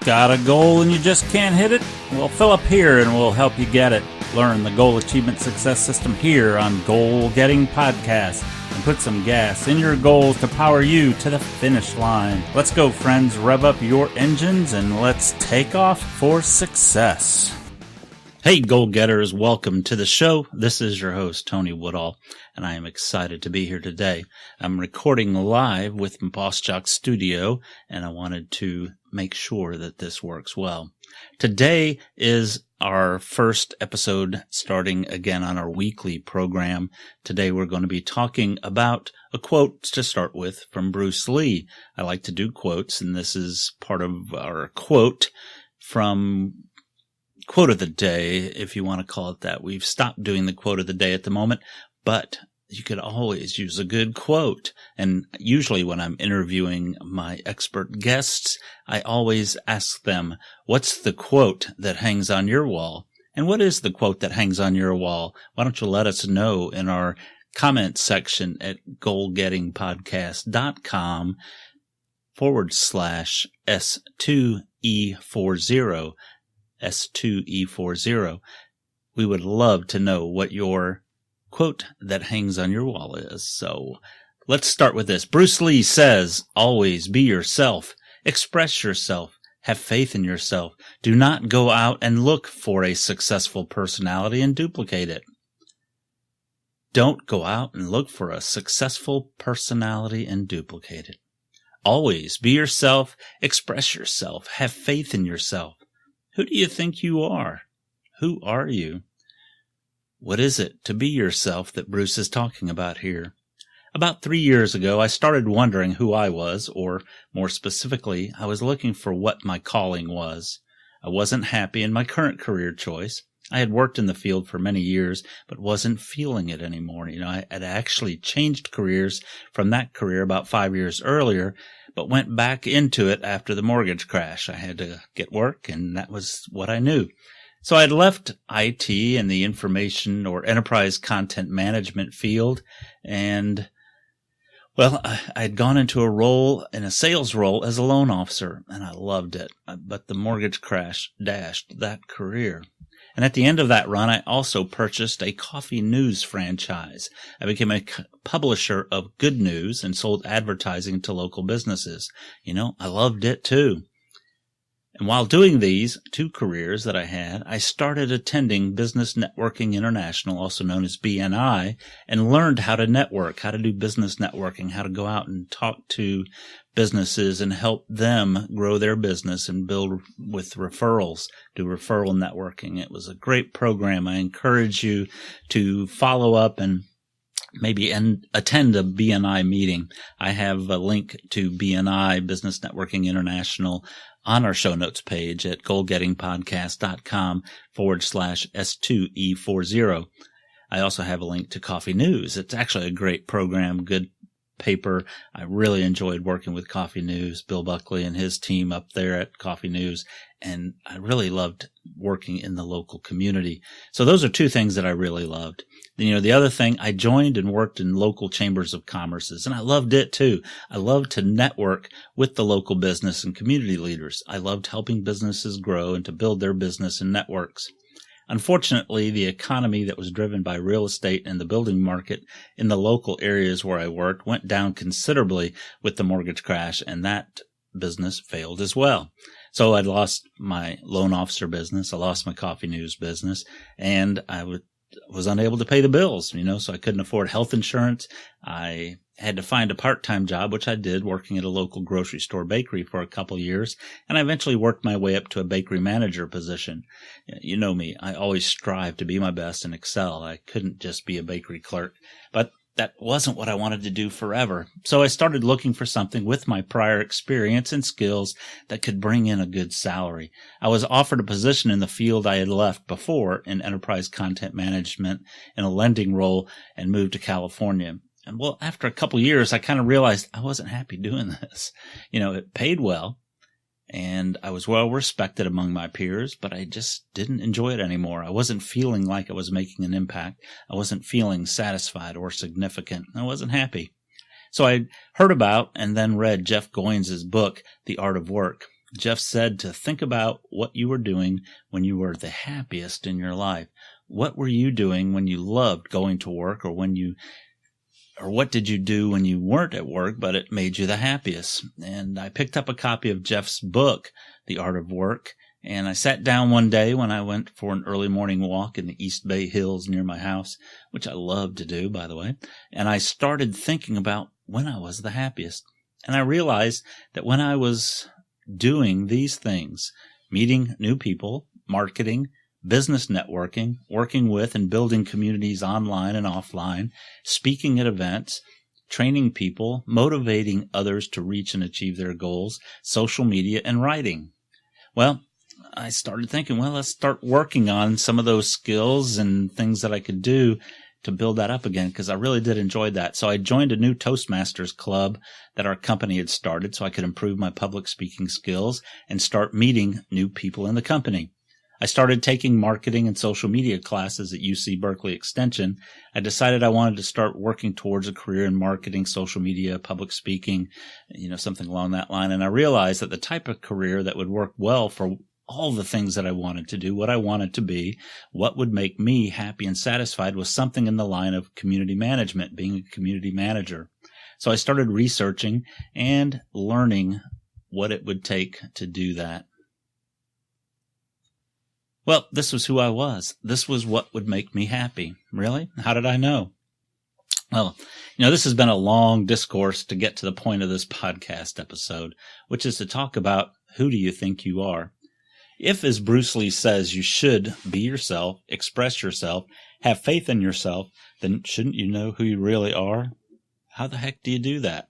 Got a goal and you just can't hit it? Well, fill up here and we'll help you get it. Learn the goal achievement success system here on Goal Getting Podcast and put some gas in your goals to power you to the finish line. Let's go, friends. Rev up your engines and let's take off for success. Hey, goal getters, welcome to the show. This is your host, Tony Woodall, and I am excited to be here today. I'm recording live with Boss Jock Studio, and I wanted to make sure that this works well. Today is our first episode starting again on our weekly program. Today we're going to be talking about a quote to start with from Bruce Lee. I like to do quotes, and this is part of our quote from Quote of the Day, if you want to call it that. We've stopped doing the quote of the day at the moment, but you could always use a good quote. And usually when I'm interviewing my expert guests, I always ask them, what's the quote that hangs on your wall? And what is the quote that hangs on your wall? Why don't you let us know in our comment section at goalgettingpodcast.com/S2E40. S2-E40. We would love to know what your quote that hangs on your wall is. So let's start with this. Bruce Lee says, always be yourself. Express yourself. Have faith in yourself. Do not go out and look for a successful personality and duplicate it. Don't go out and look for a successful personality and duplicate it. Always be yourself. Express yourself. Have faith in yourself. Who do you think you are? Who are you? What is it to be yourself that Bruce is talking about here? About 3 years ago, I started wondering who I was, or more specifically, I was looking for what my calling was. I wasn't happy in my current career choice. I had worked in the field for many years, but wasn't feeling it anymore. I had actually changed careers from that career about 5 years earlier, but went back into it after the mortgage crash. I had to get work, and that was what I knew. So I had left IT and the information or enterprise content management field, and well, I had gone into a sales role as a loan officer, and I loved it. But the mortgage crash dashed that career. And at the end of that run, I also purchased a coffee news franchise. I became a publisher of good news and sold advertising to local businesses. I loved it too. And while doing these two careers that I had, I started attending Business Networking International, also known as BNI, and learned how to network, how to do business networking, how to go out and talk to businesses and help them grow their business and build with referrals, do referral networking. It was a great program. I encourage you to follow up and maybe attend a BNI meeting. I have a link to BNI, Business Networking International, on our show notes page at goalgettingpodcast.com/S2E40. I also have a link to Coffee News. It's actually a great program, good paper. I really enjoyed working with Coffee News, Bill Buckley and his team up there at Coffee News, and I really loved working in the local community. So those are two things that I really loved. The other thing, I joined and worked in local chambers of commerces, and I loved it too. I loved to network with the local business and community leaders. I loved helping businesses grow and to build their business and networks. Unfortunately, the economy that was driven by real estate and the building market in the local areas where I worked went down considerably with the mortgage crash, and that business failed as well. So I lost my loan officer business, I lost my Coffee News business, and I was unable to pay the bills, so I couldn't afford health insurance. I had to find a part-time job, which I did, working at a local grocery store bakery for a couple years, and I eventually worked my way up to a bakery manager position. You know me, I always strive to be my best and excel. I couldn't just be a bakery clerk, but that wasn't what I wanted to do forever. So I started looking for something with my prior experience and skills that could bring in a good salary. I was offered a position in the field I had left before in enterprise content management in a lending role and moved to California. And well, after a couple years, I kind of realized I wasn't happy doing this. It paid well, and I was well respected among my peers, but I just didn't enjoy it anymore. I wasn't feeling like I was making an impact. I wasn't feeling satisfied or significant. I wasn't happy. So I heard about and then read Jeff Goins' book, The Art of Work. Jeff said to think about what you were doing when you were the happiest in your life. What were you doing when you loved going to work, or what did you do when you weren't at work, but it made you the happiest? And I picked up a copy of Jeff's book, The Art of Work, and I sat down one day when I went for an early morning walk in the East Bay Hills near my house, which I love to do, by the way, and I started thinking about when I was the happiest. And I realized that when I was doing these things, meeting new people, marketing, business networking, working with and building communities online and offline, speaking at events, training people, motivating others to reach and achieve their goals, social media, and writing. Well, I started thinking, let's start working on some of those skills and things that I could do to build that up again, because I really did enjoy that. So I joined a new Toastmasters club that our company had started so I could improve my public speaking skills and start meeting new people in the company. I started taking marketing and social media classes at UC Berkeley Extension. I decided I wanted to start working towards a career in marketing, social media, public speaking, something along that line. And I realized that the type of career that would work well for all the things that I wanted to do, what I wanted to be, what would make me happy and satisfied was something in the line of community management, being a community manager. So I started researching and learning what it would take to do that. Well, this was who I was. This was what would make me happy. Really? How did I know? Well, this has been a long discourse to get to the point of this podcast episode, which is to talk about who do you think you are? If, as Bruce Lee says, you should be yourself, express yourself, have faith in yourself, then shouldn't you know who you really are? How the heck do you do that?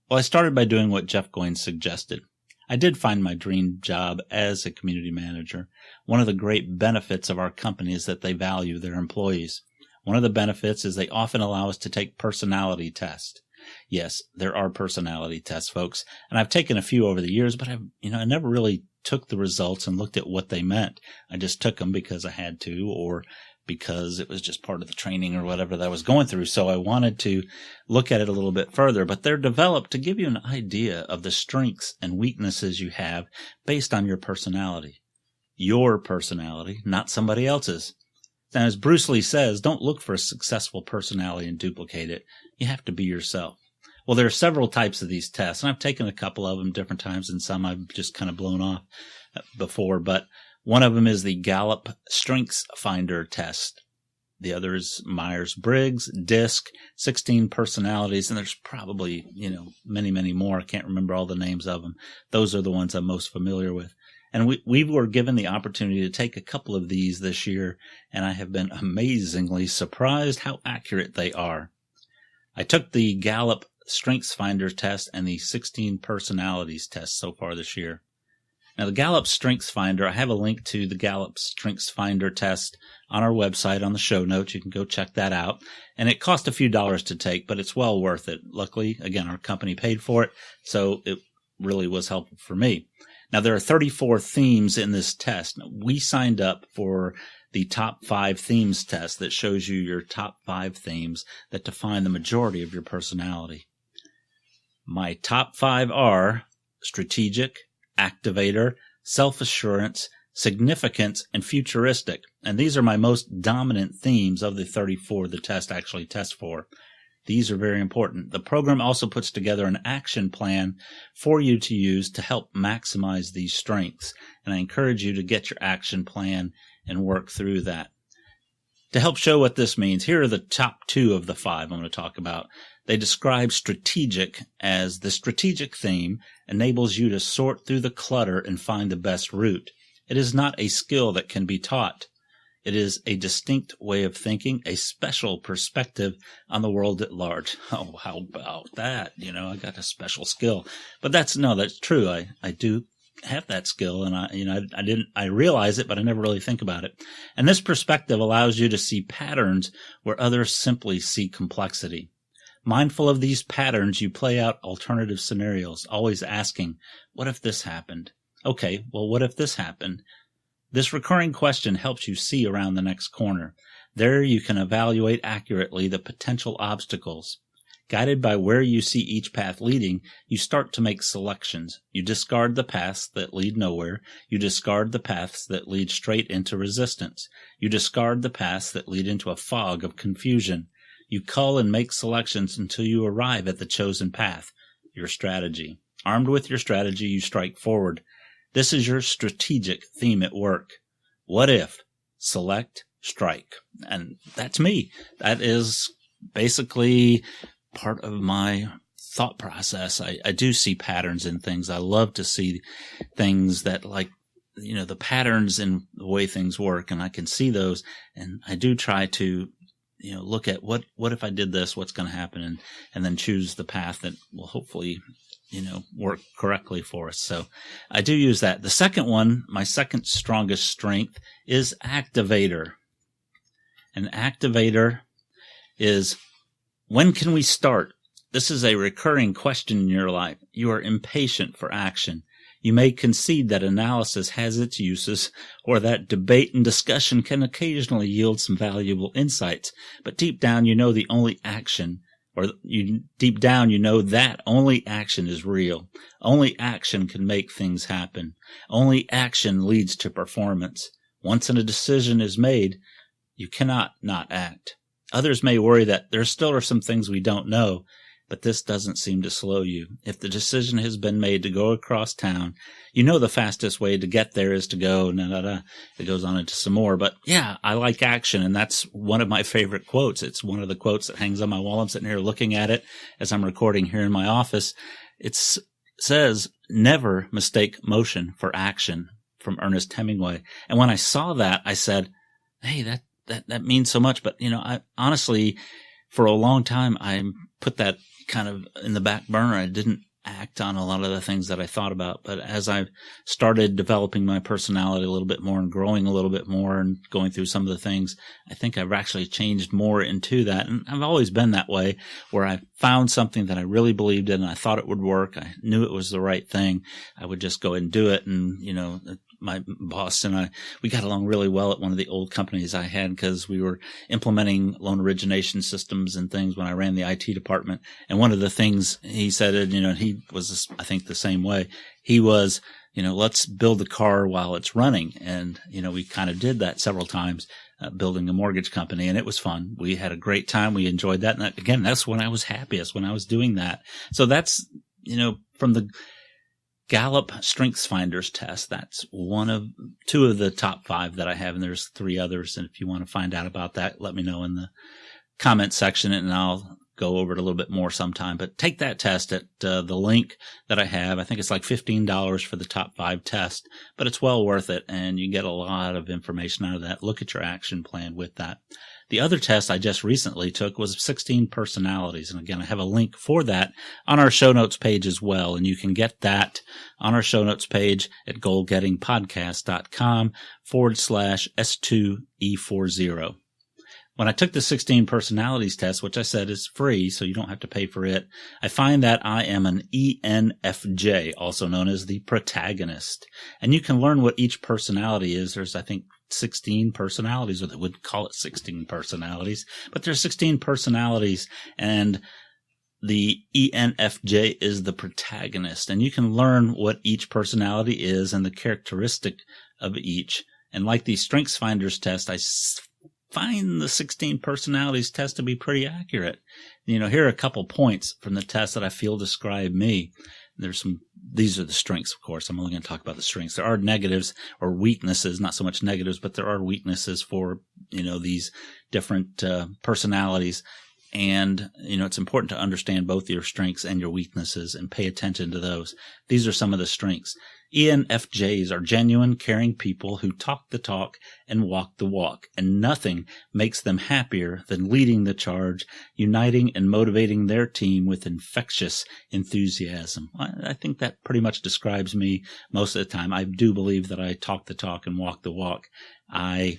Well, I started by doing what Jeff Goins suggested. I did find my dream job as a community manager. One of the great benefits of our company is that they value their employees. One of the benefits is they often allow us to take personality tests. Yes, there are personality tests, folks, and I've taken a few over the years, but I never really took the results and looked at what they meant. I just took them because I had to, or because it was just part of the training or whatever that I was going through. So I wanted to look at it a little bit further, but they're developed to give you an idea of the strengths and weaknesses you have based on your personality. Your personality, not somebody else's. Now, as Bruce Lee says, don't look for a successful personality and duplicate it. You have to be yourself. Well, there are several types of these tests, and I've taken a couple of them different times, and some I've just kind of blown off before, but one of them is the Gallup Strengths Finder test. The other is Myers-Briggs, DISC, 16 personalities, and there's probably, many, many more. I can't remember all the names of them. Those are the ones I'm most familiar with. And we were given the opportunity to take a couple of these this year, and I have been amazingly surprised how accurate they are. I took the Gallup Strengths Finder test and the 16 personalities test so far this year. Now, the Gallup Strengths Finder, I have a link to the Gallup Strengths Finder test on our website on the show notes. You can go check that out. And it cost a few dollars to take, but it's well worth it. Luckily, again, our company paid for it, so it really was helpful for me. Now, there are 34 themes in this test. We signed up for the top 5 themes test that shows you your top 5 themes that define the majority of your personality. My top 5 are strategic, activator, self-assurance, significance, and futuristic. And these are my most dominant themes of the 34 the test actually tests for. These are very important. The program also puts together an action plan for you to use to help maximize these strengths. And I encourage you to get your action plan and work through that. To help show what this means, here are the top 2 of the 5 I'm going to talk about. They describe strategic as the strategic theme enables you to sort through the clutter and find the best route. It is not a skill that can be taught. It is a distinct way of thinking, a special perspective on the world at large. Oh, how about that? I got a special skill. But that's true. I do have that skill, and I realize it, but I never really think about it. And this perspective allows you to see patterns where others simply see complexity. Mindful of these patterns, you play out alternative scenarios, always asking, what if this happened? Okay, well, what if this happened? This recurring question helps you see around the next corner. There you can evaluate accurately the potential obstacles. Guided by where you see each path leading, you start to make selections. You discard the paths that lead nowhere. You discard the paths that lead straight into resistance. You discard the paths that lead into a fog of confusion. You cull and make selections until you arrive at the chosen path, your strategy. Armed with your strategy, you strike forward. This is your strategic theme at work. What if? Select, strike. And that's me. That is basically part of my thought process. I do see patterns in things. I love to see things that, like, the patterns in the way things work, and I can see those, and I do try to look at what if I did this, what's going to happen, and then choose the path that will hopefully work correctly for us. So I do use that. The second one, my second strongest strength, is activator. An activator is, when can we start? This is a recurring question in your life. You are impatient for action. You may concede that analysis has its uses, or that debate and discussion can occasionally yield some valuable insights, but deep down you know that only action is real. Only action can make things happen. Only action leads to performance. Once a decision is made, you cannot not act. Others may worry that there still are some things we don't know, but this doesn't seem to slow you. If the decision has been made to go across town, the fastest way to get there is to go, It goes on into some more. But yeah, I like action, and that's one of my favorite quotes. It's one of the quotes that hangs on my wall. I'm sitting here looking at it as I'm recording here in my office. It says, "Never mistake motion for action," from Ernest Hemingway. And when I saw that, I said, hey, that means so much. But, I honestly, for a long time, I put that kind of in the back burner. I didn't act on a lot of the things that I thought about. But as I started developing my personality a little bit more and growing a little bit more and going through some of the things, I think I've actually changed more into that. And I've always been that way, where I found something that I really believed in and I thought it would work. I knew it was the right thing. I would just go ahead and do it. And, my boss and we got along really well at one of the old companies I had, because we were implementing loan origination systems and things when I ran the IT department. And one of the things he said, he was, I think, the same way. He was, let's build the car while it's running. And, we kind of did that several times, building a mortgage company, and it was fun. We had a great time. We enjoyed that. And again, that's when I was happiest, when I was doing that. So that's, from the Gallup Strengths Finders test. That's two of the top 5 that I have, and there's 3 others. And if you want to find out about that, let me know in the comment section, and I'll go over it a little bit more sometime. But take that test at the link that I have. I think it's like $15 for the top 5 test, but it's well worth it, and you get a lot of information out of that. Look at your action plan with that. The other test I just recently took was 16 personalities. And again, I have a link for that on our show notes page as well. And you can get that on our show notes page at goalgettingpodcast.com/S2-E40. When I took the 16 personalities test, which I said is free, so you don't have to pay for it, I find that I am an ENFJ, also known as the protagonist. And you can learn what each personality is. There's, I think, 16 personalities, or they would call it 16 personalities, but there's 16 personalities, and the ENFJ is the protagonist. And you can learn what each personality is and the characteristic of each. And like the Strengths Finders test, I find the 16 personalities test to be pretty accurate. Here are a couple points from the test that I feel describe me. These are the strengths, of course. I'm only going to talk about the strengths. There are negatives or weaknesses, not so much negatives, but there are weaknesses for, these different personalities. And, it's important to understand both your strengths and your weaknesses and pay attention to those. These are some of the strengths. ENFJs are genuine, caring people who talk the talk and walk the walk, and nothing makes them happier than leading the charge, uniting and motivating their team with infectious enthusiasm. I think that pretty much describes me most of the time. I do believe that I talk the talk and walk the walk. I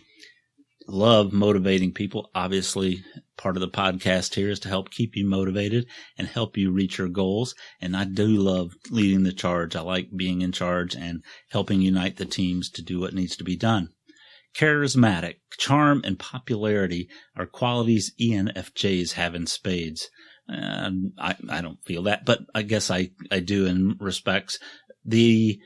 love motivating people. Obviously, part of the podcast here is to help keep you motivated and help you reach your goals. And I do love leading the charge. I like being in charge and helping unite the teams to do what needs to be done. Charismatic, charm, and popularity are qualities ENFJs have in spades. I don't feel that, but I guess I do in respects. The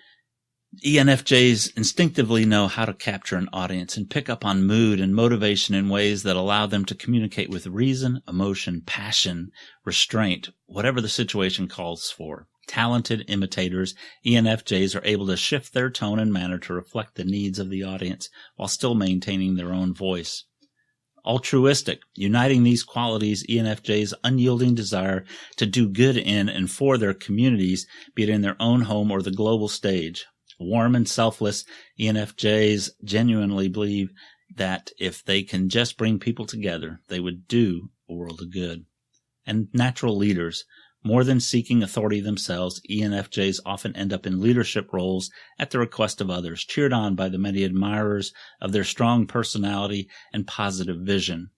ENFJs instinctively know how to capture an audience and pick up on mood and motivation in ways that allow them to communicate with reason, emotion, passion, restraint, whatever the situation calls for. Talented imitators, ENFJs are able to shift their tone and manner to reflect the needs of the audience while still maintaining their own voice. Altruistic, uniting these qualities, ENFJs' unyielding desire to do good in and for their communities, be it in their own home or the global stage. Warm and selfless, ENFJs genuinely believe that if they can just bring people together, they would do a world of good. And natural leaders. More than seeking authority themselves, ENFJs often end up in leadership roles at the request of others, cheered on by the many admirers of their strong personality and positive vision.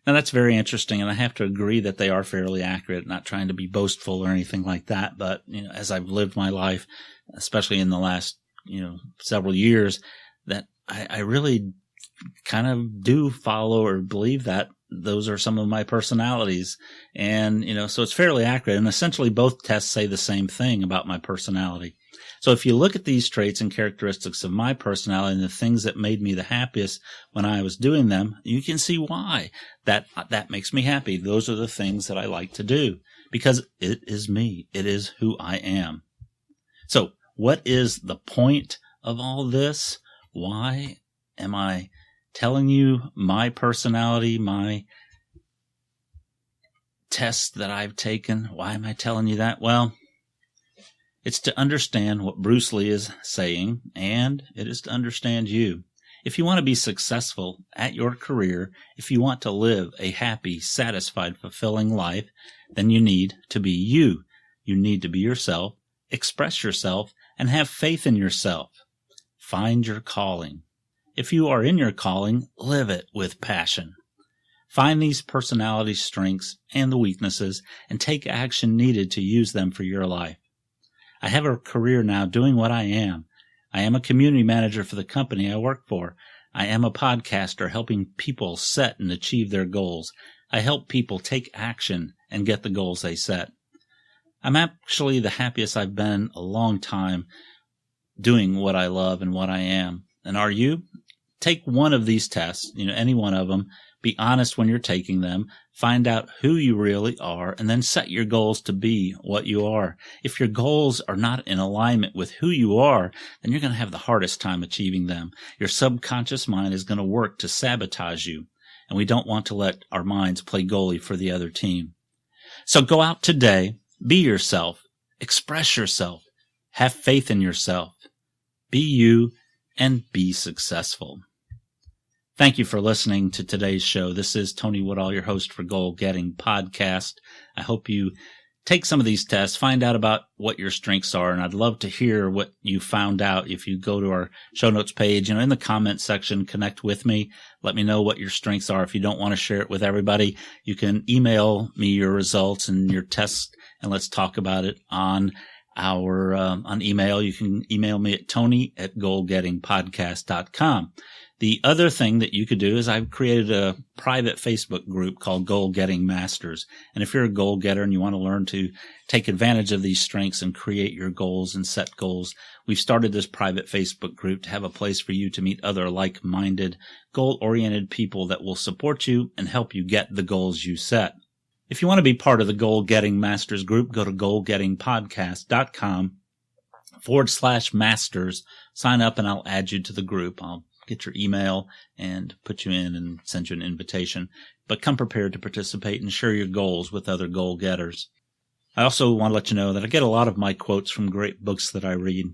Now, that's very interesting, and I have to agree that they are fairly accurate, not trying to be boastful or anything like that. But, as I've lived my life, especially in the last, several years, that I really kind of do follow or believe that those are some of my personalities. And, so it's fairly accurate. And essentially both tests say the same thing about my personality. So if you look at these traits and characteristics of my personality and the things that made me the happiest when I was doing them, you can see why that makes me happy. Those are the things that I like to do because it is me. It is who I am. So what is the point of all this? Why am I telling you my personality, my tests that I've taken? Why am I telling you that? Well, it's to understand what Bruce Lee is saying, and it is to understand you. If you want to be successful at your career, if you want to live a happy, satisfied, fulfilling life, then you need to be you. You need to be yourself, express yourself, and have faith in yourself. Find your calling. If you are in your calling, live it with passion. Find these personality strengths and the weaknesses and take action needed to use them for your life. I have a career now doing what I am. I am a community manager for the company I work for. I am a podcaster helping people set and achieve their goals. I help people take action and get the goals they set. I'm actually the happiest I've been a long time doing what I love and what I am. And are you? Take one of these tests, any one of them. Be honest when you're taking them. Find out who you really are, and then set your goals to be what you are. If your goals are not in alignment with who you are, then you're going to have the hardest time achieving them. Your subconscious mind is going to work to sabotage you, and we don't want to let our minds play goalie for the other team. So go out today, be yourself, express yourself, have faith in yourself, be you, and be successful. Thank you for listening to today's show. This is Tony Woodall, your host for Goal Getting Podcast. I hope you take some of these tests, find out about what your strengths are, and I'd love to hear what you found out. If you go to our show notes page, in the comment section, connect with me. Let me know what your strengths are. If you don't want to share it with everybody, you can email me your results and your tests, and let's talk about it on our on email. You can email me at tony@goalgettingpodcast.com. The other thing that you could do is I've created a private Facebook group called Goal Getting Masters. And if you're a goal getter and you want to learn to take advantage of these strengths and create your goals and set goals, we've started this private Facebook group to have a place for you to meet other like-minded, goal-oriented people that will support you and help you get the goals you set. If you want to be part of the Goal Getting Masters group, go to goalgettingpodcast.com/masters. Sign up and I'll add you to the group. I'll get your email and put you in and send you an invitation. But come prepared to participate and share your goals with other goal getters. I also want to let you know that I get a lot of my quotes from great books that I read.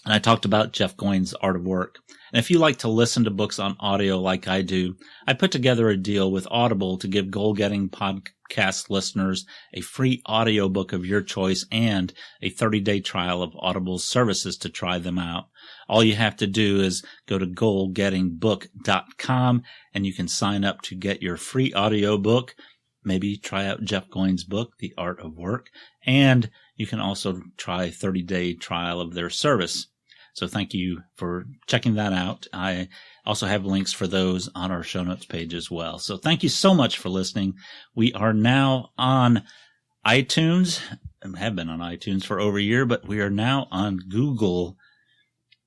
And I talked about Jeff Goins' Art of Work. And if you like to listen to books on audio like I do, I put together a deal with Audible to give Goal Getting Podcast listeners a free audiobook of your choice and a 30-day trial of Audible's services to try them out. All you have to do is go to goalgettingbook.com and you can sign up to get your free audiobook. Maybe try out Jeff Goins' book, The Art of Work, and you can also try a 30-day trial of their service. So thank you for checking that out. I also have links for those on our show notes page as well. So thank you so much for listening. We are now on iTunes, and have been on iTunes for over a year, but we are now on Google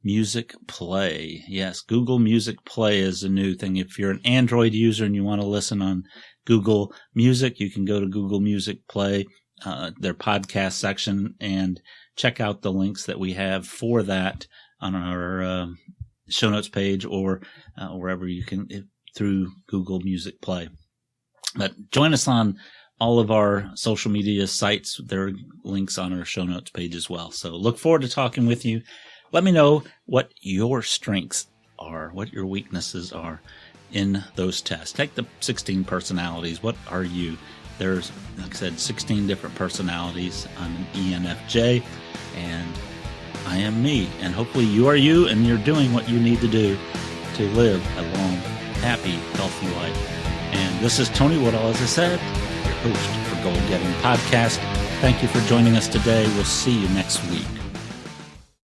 Music Play. Yes, Google Music Play is a new thing. If you're an Android user and you want to listen on Google Music, you can go to Google Music Play, their podcast section, and check out the links that we have for that on our show notes page or wherever you can through Google Music Play. But join us on all of our social media sites. There are links on our show notes page as well. So look forward to talking with you. Let me know what your strengths are, what your weaknesses are in those tests. Take the 16 personalities. What are you? There's, like I said, 16 different personalities. I'm an ENFJ, and I am me. And hopefully you are you, and you're doing what you need to do to live a long, happy, healthy life. And this is Tony Woodall, as I said, your host for Goal Getting Podcast. Thank you for joining us today. We'll see you next week.